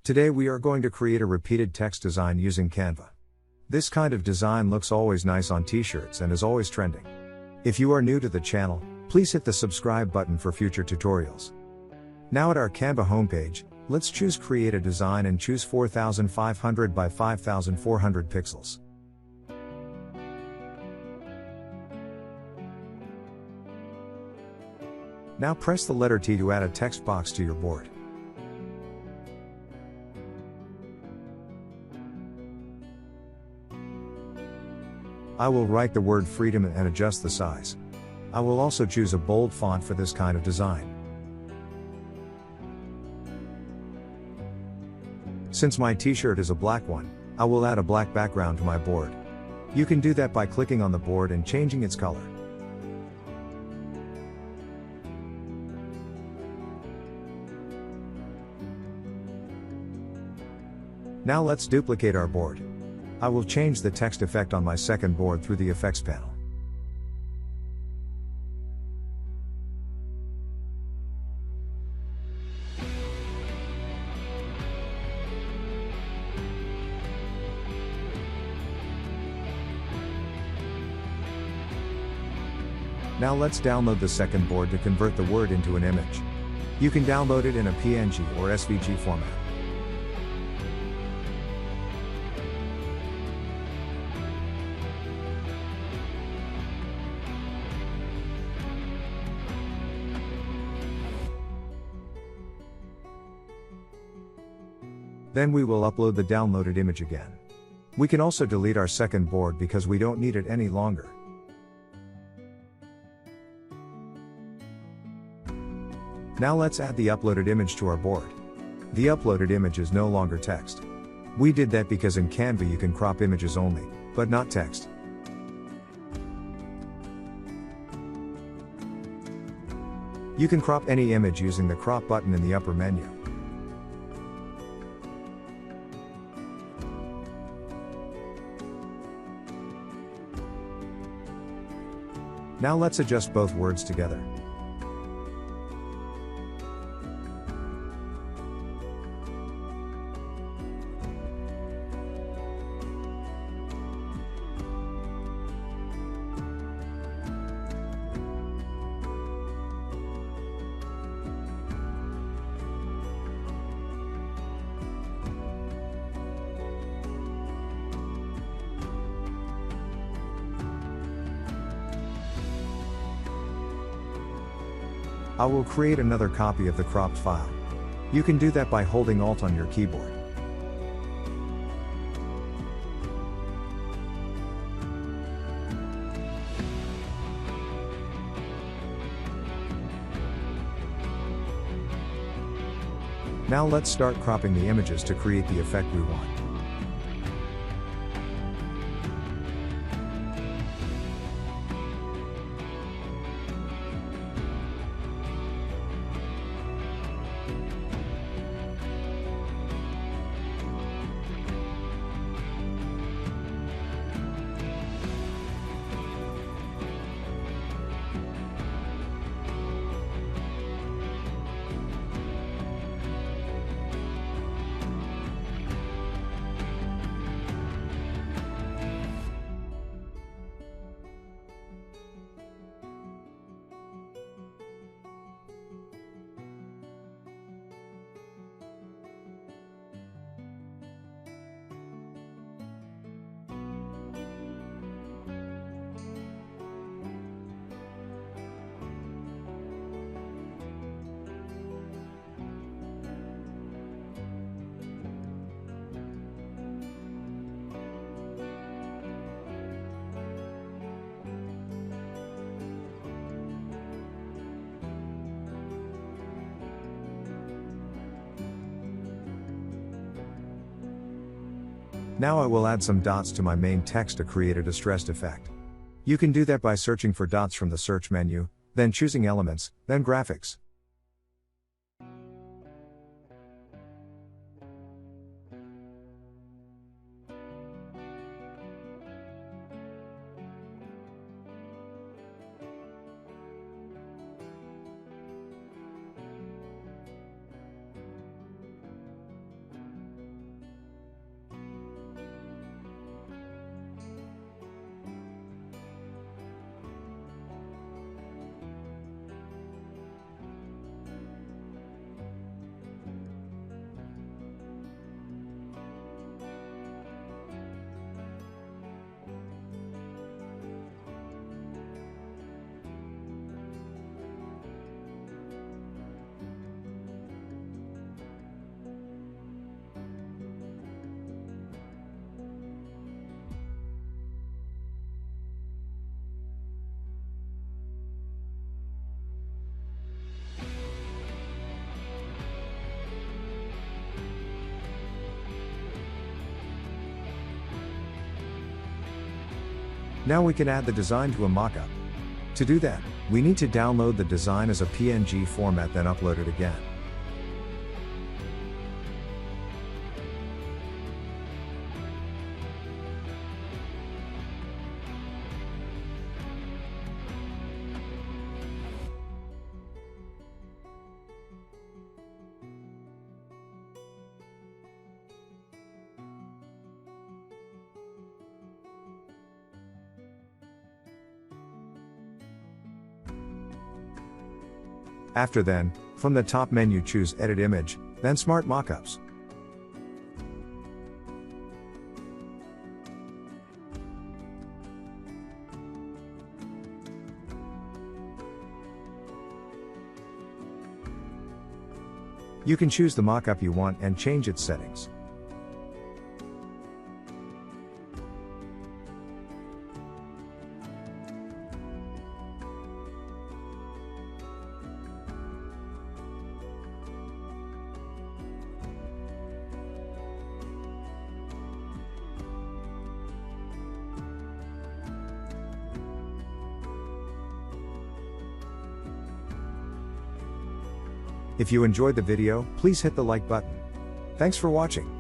Today we are going to create a repeated text design using Canva. This kind of design looks always nice on t-shirts and is always trending. If you are new to the channel, please hit the subscribe button for future tutorials. Now at our Canva homepage, let's choose Create a Design and choose 4500 by 5400 pixels. Now press the letter T to add a text box to your board. I will write the word freedom and adjust the size. I will also choose a bold font for this kind of design. Since my t-shirt is a black one, I will add a black background to my board. You can do that by clicking on the board and changing its color. Now let's duplicate our board. I will change the text effect on my second board through the effects panel. Now let's download the second board to convert the word into an image. You can download it in a PNG or SVG format. Then we will upload the downloaded image again. We can also delete our second board because we don't need it any longer. Now let's add the uploaded image to our board. The uploaded image is no longer text. We did that because in Canva you can crop images only, but not text. You can crop any image using the crop button in the upper menu. Now let's adjust both words together. I will create another copy of the cropped file. You can do that by holding Alt on your keyboard. Now let's start cropping the images to create the effect we want. Now I will add some dots to my main text to create a distressed effect. You can do that by searching for dots from the search menu, then choosing Elements, then Graphics. Now we can add the design to a mockup. To do that, we need to download the design as a PNG format, then upload it again. After then, from the top menu choose Edit Image, then Smart Mockups. You can choose the mockup you want and change its settings. If you enjoyed the video, please hit the like button. Thanks for watching.